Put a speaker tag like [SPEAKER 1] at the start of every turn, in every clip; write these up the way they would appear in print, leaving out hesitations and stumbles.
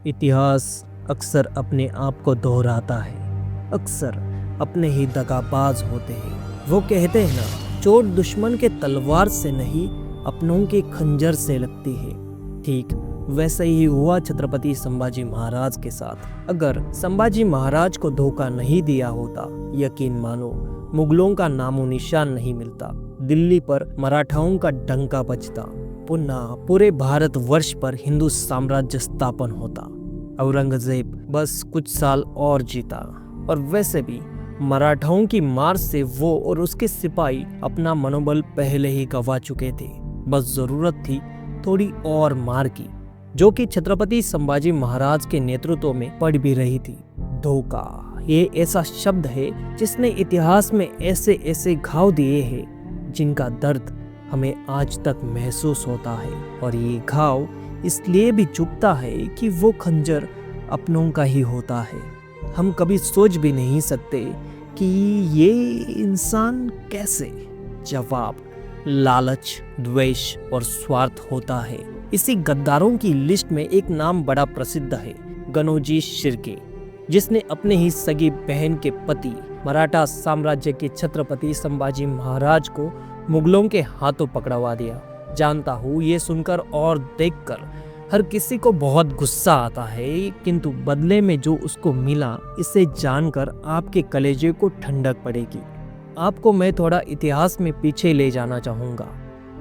[SPEAKER 1] इतिहास अक्सर अपने आप को दोहराता है, अक्सर अपने ही दगाबाज होते हैं। वो कहते हैं ना, चोट दुश्मन के तलवार से नहीं अपनों के खंजर से लगती है। ठीक वैसा ही हुआ छत्रपति संभाजी महाराज के साथ। अगर संभाजी महाराज को धोखा नहीं दिया होता, यकीन मानो मुगलों का नामो निशान नहीं मिलता, दिल्ली पर मराठाओं का डंका बजता, पुनः पूरे भारतवर्ष पर हिंदू साम्राज्य स्थापन होता। औरंगजेब बस कुछ साल और जीता, और वैसे भी मराठाओं की मार से वो और उसके सिपाही अपना मनोबल पहले ही गंवा चुके थे। बस जरूरत थी थोड़ी और मार की, जो कि छत्रपति संभाजी महाराज के नेतृत्व में पड़ भी रही थी। धोखा ये ऐसा शब्द है जिसने इतिहास में ऐसे ऐसे घाव दिए हैं जिनका दर्द हमें आज तक महसूस होता है, और ये घाव इसलिए भी चुभता है कि वो खंजर अपनों का ही होता है। हम कभी सोच भी नहीं सकते कि ये इंसान कैसे। जवाब लालच, द्वेष और स्वार्थ होता है। इसी गद्दारों की लिस्ट में एक नाम बड़ा प्रसिद्ध है, गनोजी शिर्के, जिसने अपने ही सगी बहन के पति मराठा साम्राज्य के छत्रपति संभाजी महाराज को मुगलों के हाथों पकड़वा दिया। जानता हूँ ये सुनकर और देखकर हर किसी को बहुत गुस्सा आता है, किंतु बदले में जो उसको मिला, इसे जानकर आपके कलेजे को ठंडक पड़ेगी। आपको मैं थोड़ा इतिहास में पीछे ले जाना चाहूँगा।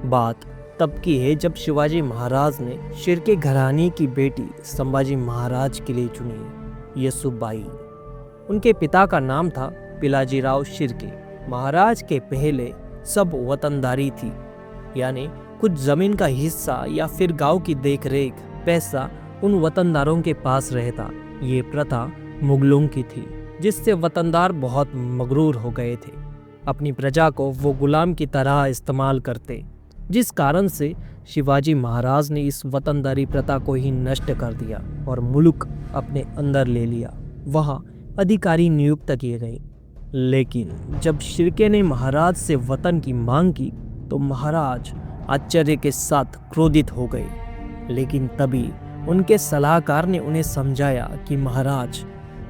[SPEAKER 1] बात तब की है जब शिवाजी महाराज ने शिर्के घराने की बेटी संभाजी महाराज के लिए चुनी, येसुबाई। उनके पिता का नाम था पिलाजीराव शिर्के। महाराज के पहले सब वतनदारी थी, यानी कुछ जमीन का हिस्सा या फिर गांव की देखरेख, पैसा उन वतनदारों के पास रहता। ये प्रथा मुगलों की थी, जिससे वतनदार बहुत मगरूर हो गए थे। अपनी प्रजा को वो गुलाम की तरह इस्तेमाल करते, जिस कारण से शिवाजी महाराज ने इस वतनदारी प्रथा को ही नष्ट कर दिया और मुल्क अपने अंदर ले लिया। वहाँ अधिकारी नियुक्त किए गए। लेकिन जब शिर्के ने महाराज से वतन की मांग की तो महाराज आश्चर्य के साथ क्रोधित हो गए। लेकिन तभी उनके सलाहकार ने उन्हें समझाया कि महाराज,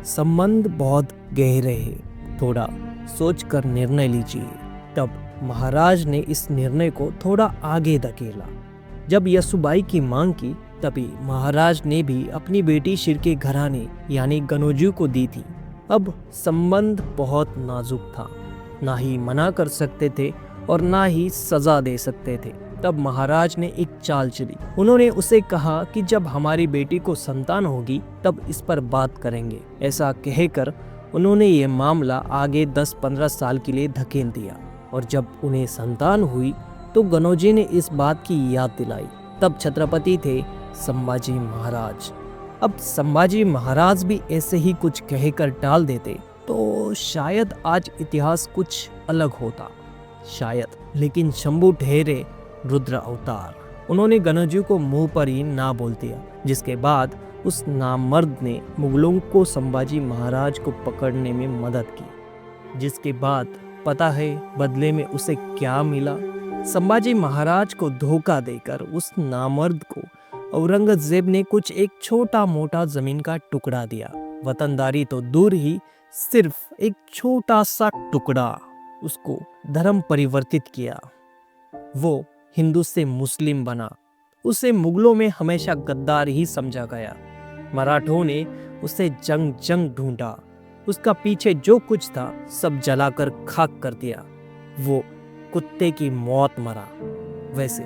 [SPEAKER 1] संबंध बहुत गहरे हैं, थोड़ा सोचकर निर्णय लीजिए। तब महाराज ने इस निर्णय को थोड़ा आगे धकेला। जब येसुबाई की मांग की, तभी महाराज ने भी अपनी बेटी शिर्के घराने यानी गनोजी को दी थी। अब संबंध बहुत नाजुक था, ना ही मना कर सकते थे और ना ही सजा दे सकते थे। तब महाराज ने एक चाल चली। उन्होंने उसे कहा कि जब हमारी बेटी को संतान होगी तब इस पर बात करेंगे। ऐसा कहकर उन्होंने ये मामला आगे 10-15 साल के लिए धकेल दिया, और जब उन्हें संतान हुई तो गनोजी ने इस बात की याद दिलाई। तब छत्रपति थे संभाजी महाराज। अब संभाजी महाराज भी ऐसे ही कुछ कहकर टाल देते तो शायद आज इतिहास कुछ अलग होता, शायद। लेकिन शंभू ठहरे रुद्र अवतार। उन्होंने गनोजी को मुंह पर ही ना बोल दिया, जिसके बाद उस नामर्द ने मुगलों को संभाजी महाराज को पकड़ने में मदद की। जिसके बाद पता है बदले में उसे क्या मिला? संभाजी महाराज को धोखा देकर उस नामर्द को औरंगजेब ने कुछ एक छोटा मोटा जमीन का टुकड़ा दिया। वतनदारी तो दूर ही, सिर्फ एक छोटा सा टुकड़ा। उसको धर्म परिवर्तित किया। वो हिंदू से मुस्लिम बना। उसे मुगलों में हमेशा गद्दार ही समझा गया। मराठों ने उसे जंग जंग ढूंढा। उसका पीछे जो कुछ था सब जलाकर खाक कर दिया। वो कुत्ते की मौत मरा। वैसे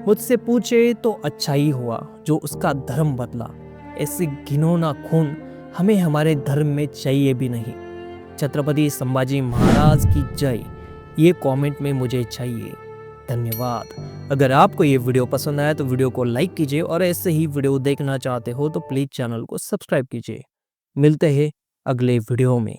[SPEAKER 1] मुझसे पूछे तो अच्छा ही हुआ जो उसका धर्म बदला। ऐसी घिनौना खून हमें हमारे धर्म में चाहिए भी नहीं। छत्रपति संभाजी महाराज की जय, ये कमेंट में मुझे चाहिए। धन्यवाद। अगर आपको ये वीडियो पसंद आया तो वीडियो को लाइक कीजिए, और ऐसे ही वीडियो देखना चाहते हो तो प्लीज चैनल को सब्सक्राइब कीजिए। मिलते हैं अगले वीडियो में।